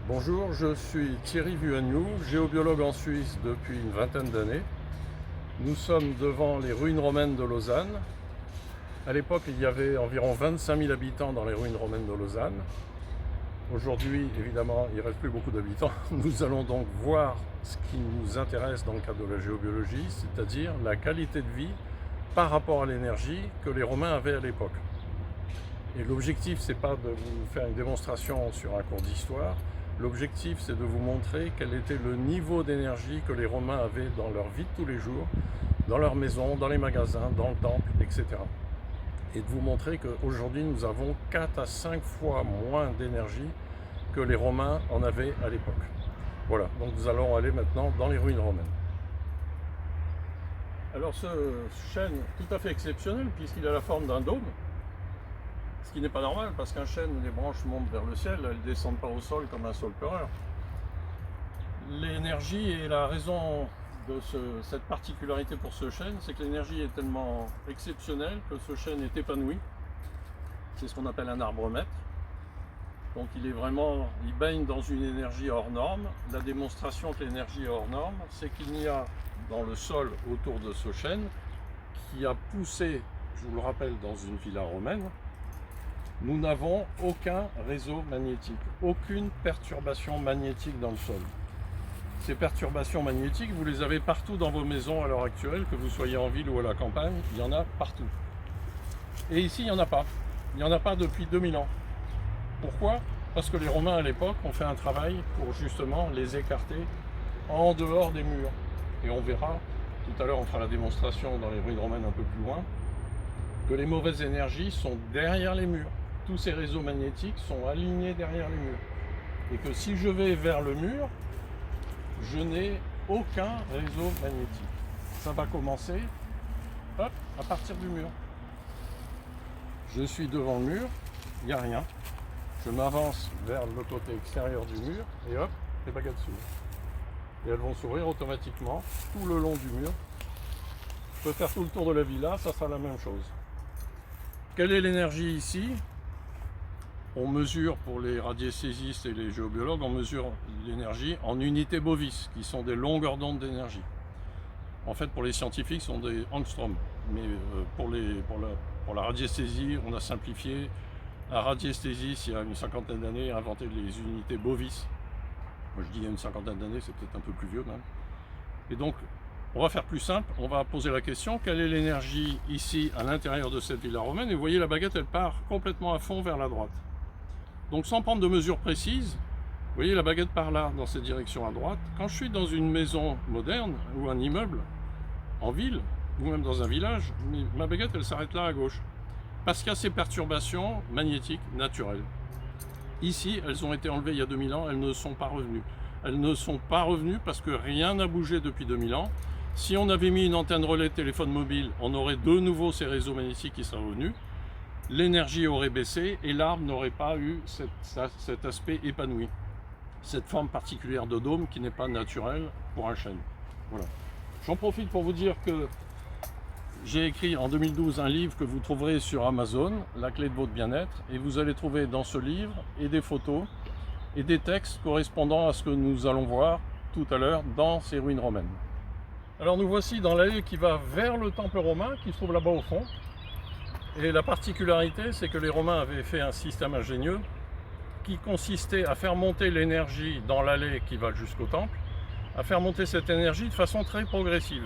Bonjour, je suis Thierry Vuagnoux, géobiologue en Suisse depuis une vingtaine d'années. Nous sommes devant les ruines romaines de Lausanne. À l'époque, il y avait environ 25 000 habitants dans les ruines romaines de Lausanne. Aujourd'hui, évidemment, il ne reste plus beaucoup d'habitants. Nous allons donc voir ce qui nous intéresse dans le cadre de la géobiologie, c'est-à-dire la qualité de vie par rapport à l'énergie que les Romains avaient à l'époque. Et l'objectif, ce n'est pas de vous faire une démonstration sur un cours d'histoire. L'objectif, c'est de vous montrer quel était le niveau d'énergie que les Romains avaient dans leur vie de tous les jours, dans leur maison, dans les magasins, dans le temple, etc. Et de vous montrer qu'aujourd'hui, nous avons 4 à 5 fois moins d'énergie que les Romains en avaient à l'époque. Voilà, donc nous allons aller maintenant dans les ruines romaines. Alors ce chêne tout à fait exceptionnel, puisqu'il a la forme d'un dôme, ce qui n'est pas normal, parce qu'un chêne, les branches montent vers le ciel, elles ne descendent pas au sol comme un saule-pleureur. L'énergie et la raison de cette particularité pour ce chêne, c'est que l'énergie est tellement exceptionnelle que ce chêne est épanoui. C'est ce qu'on appelle un arbre-mètre. Donc il baigne dans une énergie hors norme. La démonstration que l'énergie est hors norme, c'est qu'il n'y a dans le sol autour de ce chêne, qui a poussé, je vous le rappelle, dans une villa romaine, nous n'avons aucun réseau magnétique, aucune perturbation magnétique dans le sol. Ces perturbations magnétiques, vous les avez partout dans vos maisons à l'heure actuelle, que vous soyez en ville ou à la campagne, il y en a partout. Et ici, il n'y en a pas. Il n'y en a pas depuis 2000 ans. Pourquoi? Parce que les Romains à l'époque ont fait un travail pour justement les écarter en dehors des murs. Et on verra, tout à l'heure on fera la démonstration dans les ruines romaines un peu plus loin, que les mauvaises énergies sont derrière les murs. Tous ces réseaux magnétiques sont alignés derrière les murs. Et que si je vais vers le mur, je n'ai aucun réseau magnétique. Ça va commencer, hop, à partir du mur. Je suis devant le mur, il n'y a rien. Je m'avance vers le côté extérieur du mur et hop, les baguettes s'ouvrent. Et elles vont s'ouvrir automatiquement tout le long du mur. Je peux faire tout le tour de la villa, ça sera la même chose. Quelle est l'énergie ici? On mesure, pour les radiesthésistes et les géobiologues, on mesure l'énergie en unités bovis, qui sont des longueurs d'onde d'énergie. En fait, pour les scientifiques, ce sont des angstroms. Mais pour la radiesthésie, on a simplifié. Un radiesthésiste, il y a une cinquantaine d'années, a inventé les unités bovis. Moi, je dis il y a une cinquantaine d'années, c'est peut-être un peu plus vieux même. Et donc, on va faire plus simple, on va poser la question, quelle est l'énergie ici à l'intérieur de cette villa romaine? Et vous voyez, la baguette, elle part complètement à fond vers la droite. Donc sans prendre de mesures précises, vous voyez la baguette part là, dans cette direction à droite. Quand je suis dans une maison moderne ou un immeuble, en ville, ou même dans un village, ma baguette, elle s'arrête là à gauche. Parce qu'il y a ces perturbations magnétiques naturelles. Ici, elles ont été enlevées il y a 2000 ans, elles ne sont pas revenues. Elles ne sont pas revenues parce que rien n'a bougé depuis 2000 ans. Si on avait mis une antenne relais de téléphone mobile, on aurait de nouveau ces réseaux magnétiques qui seraient revenus. L'énergie aurait baissé et l'arbre n'aurait pas eu cet aspect épanoui. Cette forme particulière de dôme qui n'est pas naturelle pour un chêne. Voilà. J'en profite pour vous dire que j'ai écrit en 2012 un livre que vous trouverez sur Amazon, La clé de votre bien-être, et vous allez trouver dans ce livre et des photos et des textes correspondant à ce que nous allons voir tout à l'heure dans ces ruines romaines. Alors nous voici dans l'allée qui va vers le temple romain qui se trouve là-bas au fond. Et la particularité, c'est que les Romains avaient fait un système ingénieux qui consistait à faire monter l'énergie dans l'allée qui va jusqu'au temple, à faire monter cette énergie de façon très progressive.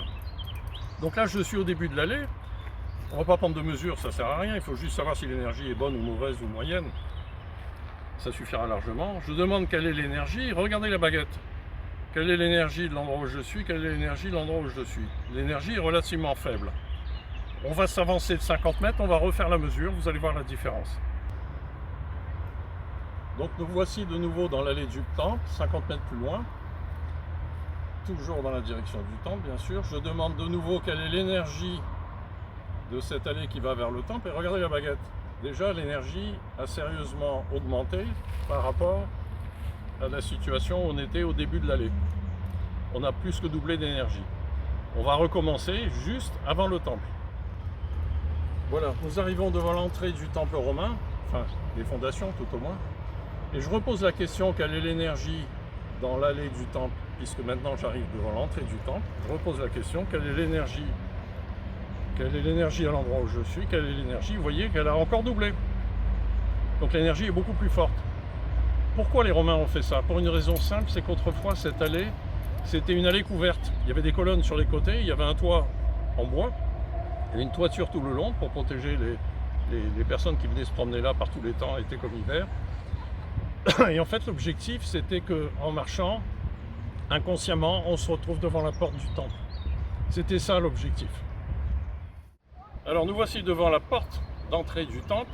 Donc là, je suis au début de l'allée. On ne va pas prendre de mesures, ça ne sert à rien. Il faut juste savoir si l'énergie est bonne ou mauvaise ou moyenne. Ça suffira largement. Je demande quelle est l'énergie. Regardez la baguette. Quelle est l'énergie de l'endroit où je suis? Quelle est l'énergie de l'endroit où je suis? L'énergie est relativement faible. On va s'avancer de 50 mètres, on va refaire la mesure, vous allez voir la différence. Donc nous voici de nouveau dans l'allée du temple, 50 mètres plus loin. Toujours dans la direction du temple, bien sûr. Je demande de nouveau quelle est l'énergie de cette allée qui va vers le temple. Et regardez la baguette. Déjà, l'énergie a sérieusement augmenté par rapport à la situation où on était au début de l'allée. On a plus que doublé d'énergie. On va recommencer juste avant le temple. Voilà, nous arrivons devant l'entrée du temple romain, enfin, les fondations tout au moins. Et je repose la question, quelle est l'énergie dans l'allée du temple, puisque maintenant j'arrive devant l'entrée du temple. Je repose la question, quelle est l'énergie à l'endroit où je suis, quelle est l'énergie? Vous voyez qu'elle a encore doublé. Donc l'énergie est beaucoup plus forte. Pourquoi les Romains ont fait ça? Pour une raison simple, c'est qu'autrefois cette allée, c'était une allée couverte. Il y avait des colonnes sur les côtés, il y avait un toit en bois, et une toiture tout le long pour protéger les personnes qui venaient se promener là par tous les temps, été comme hiver. Et en fait, l'objectif, c'était qu'en marchant, inconsciemment, on se retrouve devant la porte du temple. C'était ça l'objectif. Alors nous voici devant la porte d'entrée du temple,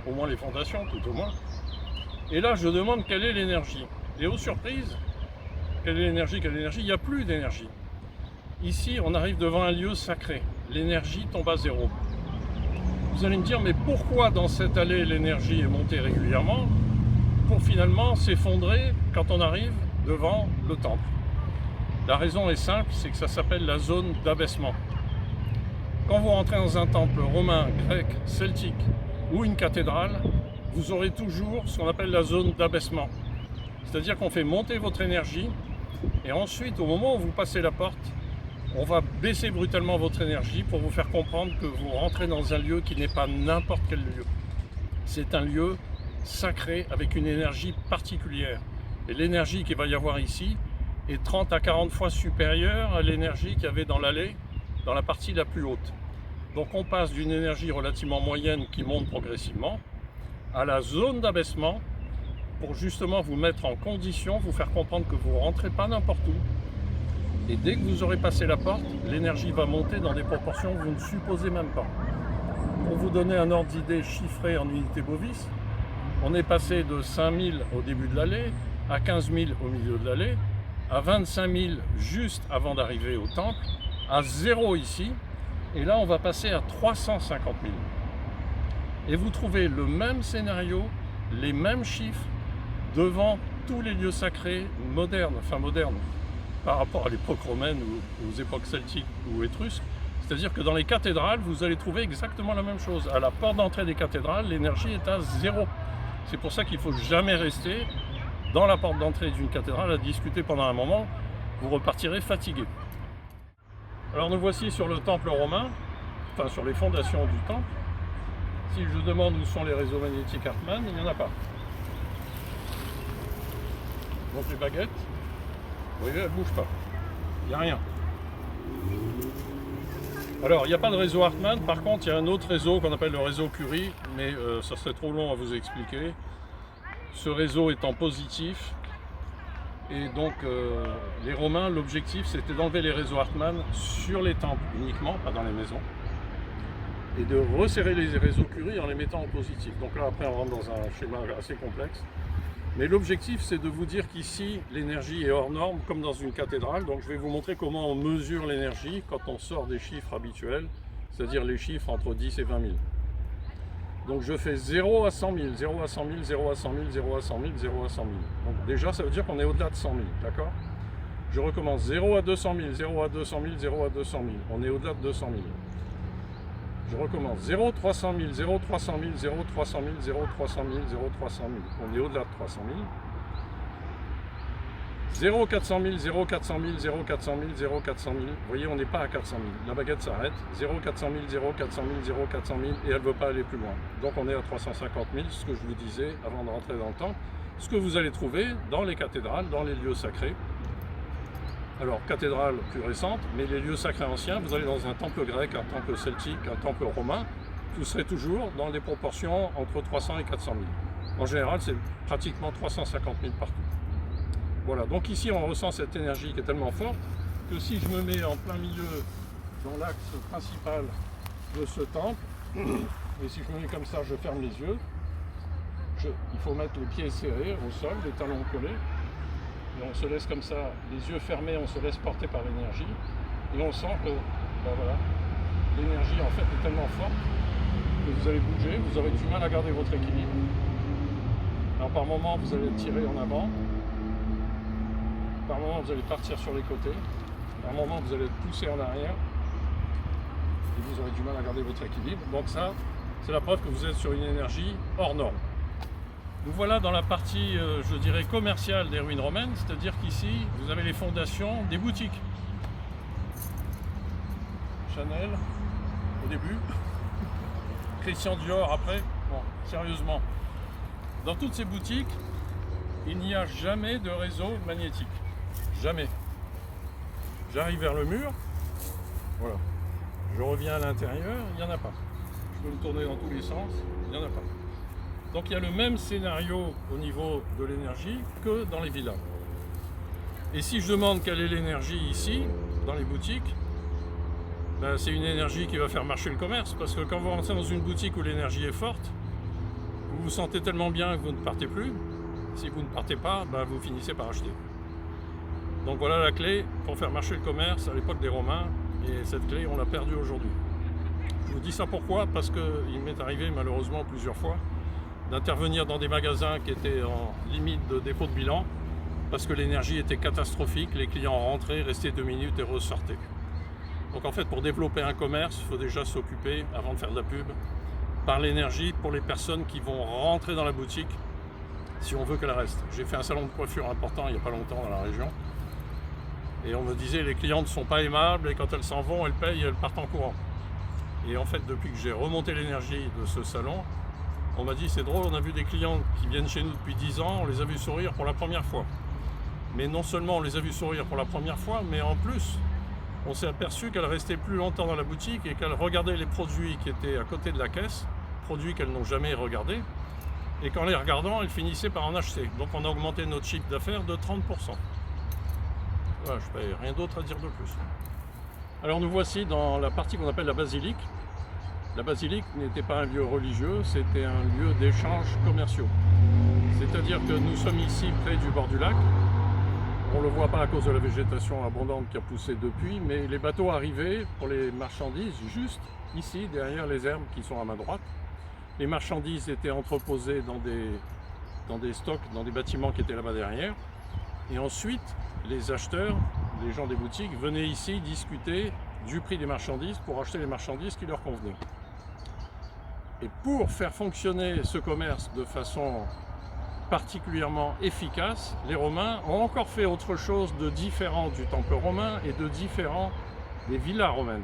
au moins les fondations, tout au moins. Et là, je demande quelle est l'énergie. Et aux surprises, quelle est l'énergie? Il n'y a plus d'énergie. Ici, on arrive devant un lieu sacré. L'énergie tombe à zéro. Vous allez me dire, mais pourquoi dans cette allée l'énergie est montée régulièrement pour finalement s'effondrer quand on arrive devant le temple? La raison est simple, c'est que ça s'appelle la zone d'abaissement. Quand vous rentrez dans un temple romain, grec, celtique ou une cathédrale, vous aurez toujours ce qu'on appelle la zone d'abaissement. C'est-à-dire qu'on fait monter votre énergie et ensuite, au moment où vous passez la porte, on va baisser brutalement votre énergie pour vous faire comprendre que vous rentrez dans un lieu qui n'est pas n'importe quel lieu. C'est un lieu sacré avec une énergie particulière. Et l'énergie qu'il va y avoir ici est 30 à 40 fois supérieure à l'énergie qu'il y avait dans l'allée, dans la partie la plus haute. Donc on passe d'une énergie relativement moyenne qui monte progressivement à la zone d'abaissement pour justement vous mettre en condition, vous faire comprendre que vous ne rentrez pas n'importe où. Et dès que vous aurez passé la porte, l'énergie va monter dans des proportions que vous ne supposez même pas. Pour vous donner un ordre d'idée chiffré en unités bovis, on est passé de 5000 au début de l'allée, à 15 000 au milieu de l'allée, à 25 000 juste avant d'arriver au temple, à 0 ici, et là on va passer à 350 000. Et vous trouvez le même scénario, les mêmes chiffres, devant tous les lieux sacrés modernes, par rapport à l'époque romaine ou aux époques celtiques ou étrusques. C'est-à-dire que dans les cathédrales, vous allez trouver exactement la même chose. À la porte d'entrée des cathédrales, l'énergie est à 0. C'est pour ça qu'il ne faut jamais rester dans la porte d'entrée d'une cathédrale à discuter pendant un moment. Vous repartirez fatigué. Alors nous voici sur le temple romain, enfin sur les fondations du temple. Si je demande où sont les réseaux magnétiques Hartmann, il n'y en a pas. Donc les baguettes, vous voyez, elles ne bougent pas. Il n'y a rien. Alors, il n'y a pas de réseau Hartmann. Par contre, il y a un autre réseau qu'on appelle le réseau Curie, mais ça serait trop long à vous expliquer. Ce réseau étant positif, et donc les Romains, l'objectif, c'était d'enlever les réseaux Hartmann sur les temples uniquement, pas dans les maisons, et de resserrer les réseaux Curie en les mettant en positif. Donc là, après, on rentre dans un schéma assez complexe. Mais l'objectif, c'est de vous dire qu'ici, l'énergie est hors norme, comme dans une cathédrale. Donc je vais vous montrer comment on mesure l'énergie quand on sort des chiffres habituels, c'est-à-dire les chiffres entre 10 et 20 000. Donc je fais 0 à 100 000, 0 à 100 000, 0 à 100 000, 0 à 100 000, 0 à 100 000. Donc déjà, ça veut dire qu'on est au-delà de 100 000, d'accord? Je recommence 0 à 200 000, 0 à 200 000, 0 à 200 000. On est au-delà de 200 000. Je recommence 0 300 000, 0 300 000, 0 300 000, 0 300 000, 0 300 000. On est au-delà de 300 000. 0 400 000, 0 400 000, 0 400 000, 0 400 000. Vous voyez, on n'est pas à 400 000. La baguette s'arrête. 0 400 000, 0 400 000, 0 400 000 et elle ne veut pas aller plus loin. Donc on est à 350 000, ce que je vous disais avant de rentrer dans le temple. Ce que vous allez trouver dans les cathédrales, dans les lieux sacrés. Alors, cathédrale plus récente, mais les lieux sacrés anciens, vous allez dans un temple grec, un temple celtique, un temple romain, vous serez toujours dans des proportions entre 300 et 400 000. En général, c'est pratiquement 350 000 partout. Voilà, donc ici, on ressent cette énergie qui est tellement forte que si je me mets en plein milieu, dans l'axe principal de ce temple, et si je me mets comme ça, je ferme les yeux, il faut mettre les pieds serrés au sol, les talons collés, et on se laisse comme ça, les yeux fermés, on se laisse porter par l'énergie, et on sent que voilà, l'énergie en fait est tellement forte que vous allez bouger, vous aurez du mal à garder votre équilibre. Alors par moment vous allez tirer en avant, par moment vous allez partir sur les côtés, par moment vous allez pousser en arrière, et vous aurez du mal à garder votre équilibre. Donc ça, c'est la preuve que vous êtes sur une énergie hors norme. Nous voilà dans la partie, je dirais, commerciale des ruines romaines, c'est-à-dire qu'ici, vous avez les fondations des boutiques. Chanel, au début, Christian Dior après. Bon, sérieusement, dans toutes ces boutiques, il n'y a jamais de réseau magnétique. Jamais. J'arrive vers le mur, voilà. Je reviens à l'intérieur, il n'y en a pas. Je peux me tourner dans tous les sens, il n'y en a pas. Donc il y a le même scénario au niveau de l'énergie que dans les villas. Et si je demande quelle est l'énergie ici, dans les boutiques, ben c'est une énergie qui va faire marcher le commerce. Parce que quand vous rentrez dans une boutique où l'énergie est forte, vous vous sentez tellement bien que vous ne partez plus. Si vous ne partez pas, ben vous finissez par acheter. Donc voilà la clé pour faire marcher le commerce à l'époque des Romains. Et cette clé, on l'a perdue aujourd'hui. Je vous dis ça pourquoi? Parce qu'il m'est arrivé malheureusement plusieurs fois d'intervenir dans des magasins qui étaient en limite de dépôt de bilan parce que l'énergie était catastrophique, les clients rentraient, restaient 2 minutes et ressortaient. Donc en fait, pour développer un commerce, il faut déjà s'occuper, avant de faire de la pub, par l'énergie pour les personnes qui vont rentrer dans la boutique si on veut qu'elle reste. J'ai fait un salon de coiffure important il n'y a pas longtemps dans la région et on me disait les clients ne sont pas aimables et quand elles s'en vont, elles payent et elles partent en courant. Et en fait, depuis que j'ai remonté l'énergie de ce salon, on m'a dit c'est drôle, on a vu des clients qui viennent chez nous depuis 10 ans, on les a vus sourire pour la première fois. Mais non seulement on les a vus sourire pour la première fois, mais en plus, on s'est aperçu qu'elles restaient plus longtemps dans la boutique et qu'elles regardaient les produits qui étaient à côté de la caisse, produits qu'elles n'ont jamais regardés, et qu'en les regardant, elles finissaient par en acheter. Donc on a augmenté notre chiffre d'affaires de 30%. Voilà, je n'ai rien d'autre à dire de plus. Alors nous voici dans la partie qu'on appelle la basilique. La basilique n'était pas un lieu religieux, c'était un lieu d'échanges commerciaux. C'est-à-dire que nous sommes ici près du bord du lac. On ne le voit pas à cause de la végétation abondante qui a poussé depuis, mais les bateaux arrivaient pour les marchandises juste ici, derrière les herbes qui sont à ma droite. Les marchandises étaient entreposées dans des stocks, dans des bâtiments qui étaient là-bas derrière. Et ensuite, les acheteurs, les gens des boutiques, venaient ici discuter du prix des marchandises pour acheter les marchandises qui leur convenaient. Et pour faire fonctionner ce commerce de façon particulièrement efficace, les Romains ont encore fait autre chose de différent du temple romain et de différent des villas romaines.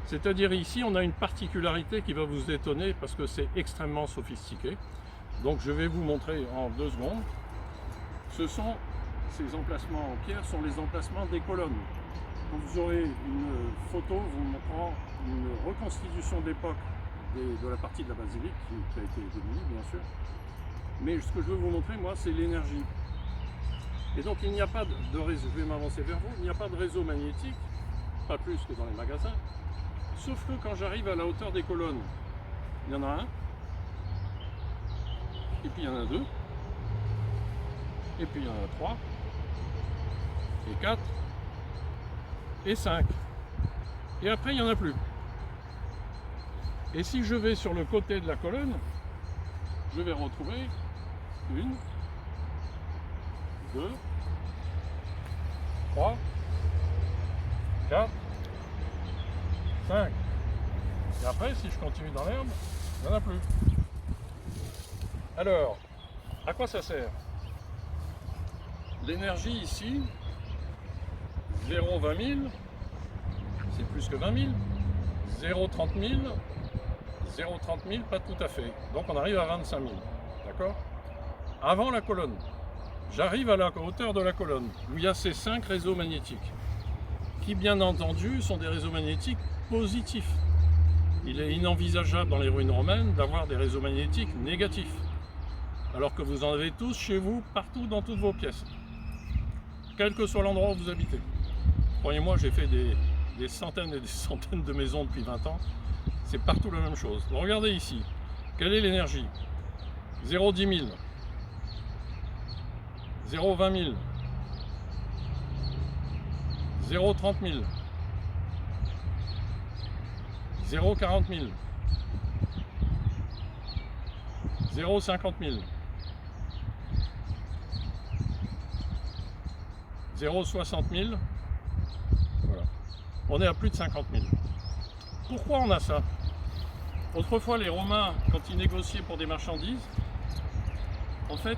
C'est-à-dire ici, on a une particularité qui va vous étonner parce que c'est extrêmement sophistiqué. Donc je vais vous montrer en 2 secondes. Ces emplacements en pierre sont les emplacements des colonnes. Donc vous aurez une photo vous montrant une reconstitution d'époque de la partie de la basilique qui a été démolie bien sûr. Mais ce que je veux vous montrer moi c'est l'énergie. Et donc il n'y a pas de réseau, je vais m'avancer vers vous, il n'y a pas de réseau magnétique, pas plus que dans les magasins. Sauf que quand j'arrive à la hauteur des colonnes, il y en a un, et puis il y en a 2, et puis il y en a 3, et 4, et 5. Et après, il n'y en a plus. Et si je vais sur le côté de la colonne, je vais retrouver 1, 2, 3, 4, 5. Et après, si je continue dans l'herbe, il n'y en a plus. Alors, à quoi ça sert? L'énergie ici, 0,20 000, c'est plus que 20 000. 0,30 000, 0,30 000, pas tout à fait. Donc on arrive à 25 000, d'accord? Avant la colonne, j'arrive à la hauteur de la colonne, où il y a ces 5 réseaux magnétiques, qui bien entendu sont des réseaux magnétiques positifs. Il est inenvisageable dans les ruines romaines d'avoir des réseaux magnétiques négatifs, alors que vous en avez tous chez vous, partout dans toutes vos pièces, quel que soit l'endroit où vous habitez. Croyez-moi, j'ai fait des centaines et des centaines de maisons depuis 20 ans, c'est partout la même chose. Donc, regardez ici, quelle est l'énergie? 0,10 000, 0,20 000, 0,30 000, 0,40 000, 0,50 000, 0,60 000, voilà. On est à plus de 50 000. Pourquoi on a ça? Autrefois, les Romains, quand ils négociaient pour des marchandises, en fait,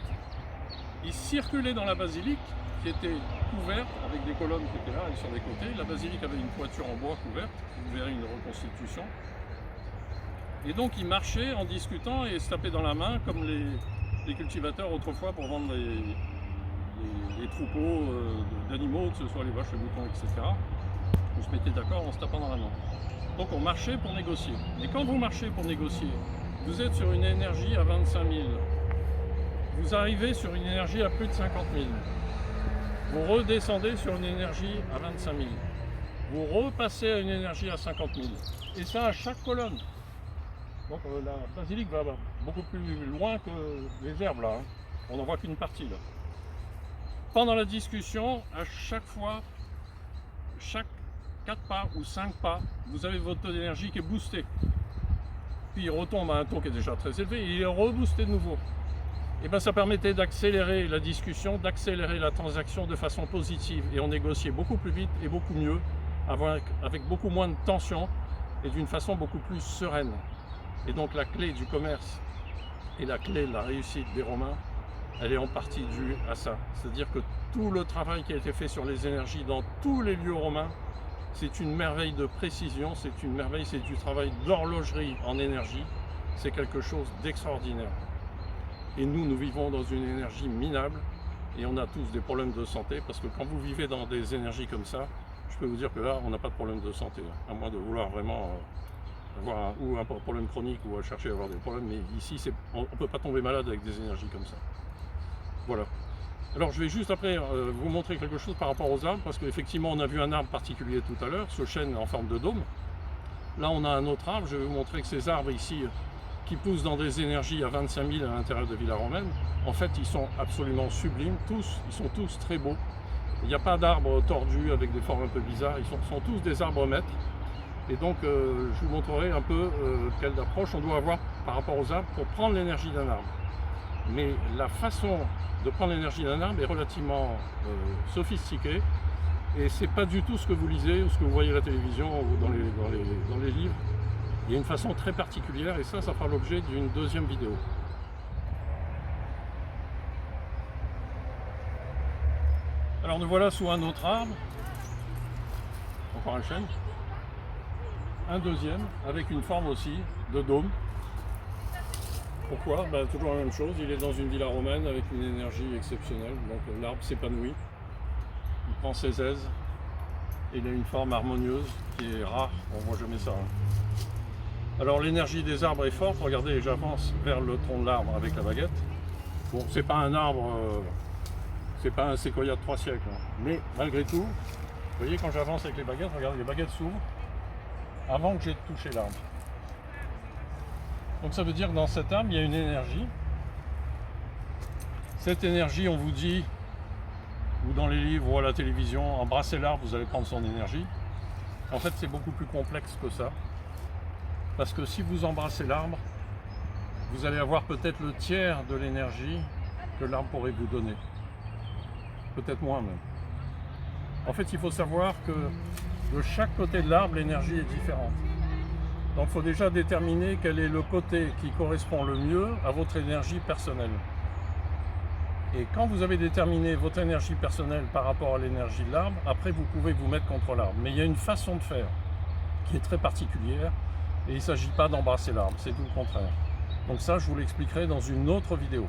il circulait dans la basilique qui était couverte avec des colonnes qui étaient là et sur les côtés. La basilique avait une toiture en bois couverte, vous verrez une reconstitution. Et donc il marchait en discutant et se tapait dans la main comme les cultivateurs autrefois pour vendre les troupeaux d'animaux, que ce soit les vaches, les moutons, etc. On se mettait d'accord en se tapant dans la main. Donc on marchait pour négocier. Mais quand vous marchez pour négocier, vous êtes sur une énergie à 25 000. Vous arrivez sur une énergie à plus de 50 000. Vous redescendez sur une énergie à 25 000. Vous repassez à une énergie à 50 000. Et ça à chaque colonne. Donc la basilique va beaucoup plus loin que les herbes là. Hein. On n'en voit qu'une partie là. Pendant la discussion, à chaque fois, chaque 4 pas ou 5 pas, vous avez votre taux d'énergie qui est boosté. Puis il retombe à un taux qui est déjà très élevé et il est reboosté de nouveau. Et bien ça permettait d'accélérer la discussion, d'accélérer la transaction de façon positive. Et on négociait beaucoup plus vite et beaucoup mieux, avec beaucoup moins de tension et d'une façon beaucoup plus sereine. Et donc la clé du commerce et la clé de la réussite des Romains, elle est en partie due à ça. C'est-à-dire que tout le travail qui a été fait sur les énergies dans tous les lieux romains, c'est une merveille de précision, c'est une merveille, c'est du travail d'horlogerie en énergie, c'est quelque chose d'extraordinaire. Et nous vivons dans une énergie minable et on a tous des problèmes de santé parce que quand vous vivez dans des énergies comme ça, je peux vous dire que là, on n'a pas de problème de santé, à moins de vouloir vraiment avoir un problème chronique ou à chercher à avoir des problèmes, mais ici, on ne peut pas tomber malade avec des énergies comme ça. Voilà. Alors je vais juste après vous montrer quelque chose par rapport aux arbres, parce qu'effectivement on a vu un arbre particulier tout à l'heure, ce chêne en forme de dôme. Là on a un autre arbre, je vais vous montrer que ces arbres ici, qui poussent dans des énergies à 25 000 à l'intérieur de Villa Romaine, en fait ils sont absolument sublimes, ils sont tous très beaux. Il n'y a pas d'arbres tordus avec des formes un peu bizarres, ils sont tous des arbres maîtres. Et donc je vous montrerai un peu quelle approche on doit avoir par rapport aux arbres pour prendre l'énergie d'un arbre. Mais la façon de prendre l'énergie d'un arbre est relativement sophistiquée et c'est pas du tout ce que vous lisez ou ce que vous voyez à la télévision ou dans les livres. Il y a une façon très particulière et ça fera l'objet d'une deuxième vidéo. Alors nous voilà sous un autre arbre, encore un chêne, un deuxième avec une forme aussi de dôme. Pourquoi? Toujours la même chose, il est dans une villa romaine avec une énergie exceptionnelle, donc l'arbre s'épanouit, il prend ses aises, et il a une forme harmonieuse qui est rare, on ne voit jamais ça. Hein. Alors l'énergie des arbres est forte, regardez, j'avance vers le tronc de l'arbre avec la baguette. Bon, c'est pas un arbre, c'est pas un séquoia de 3 siècles, hein. Mais malgré tout, vous voyez quand j'avance avec les baguettes, regardez, les baguettes s'ouvrent avant que j'ai touché l'arbre. Donc ça veut dire que dans cet arbre, il y a une énergie. Cette énergie, on vous dit, ou dans les livres ou à la télévision, embrassez l'arbre, vous allez prendre son énergie. En fait, c'est beaucoup plus complexe que ça. Parce que si vous embrassez l'arbre, vous allez avoir peut-être le tiers de l'énergie que l'arbre pourrait vous donner. Peut-être moins même. En fait, il faut savoir que de chaque côté de l'arbre, l'énergie est différente. Donc il faut déjà déterminer quel est le côté qui correspond le mieux à votre énergie personnelle. Et quand vous avez déterminé votre énergie personnelle par rapport à l'énergie de l'arbre, après vous pouvez vous mettre contre l'arbre. Mais il y a une façon de faire qui est très particulière et il ne s'agit pas d'embrasser l'arbre, c'est tout le contraire. Donc ça, je vous l'expliquerai dans une autre vidéo.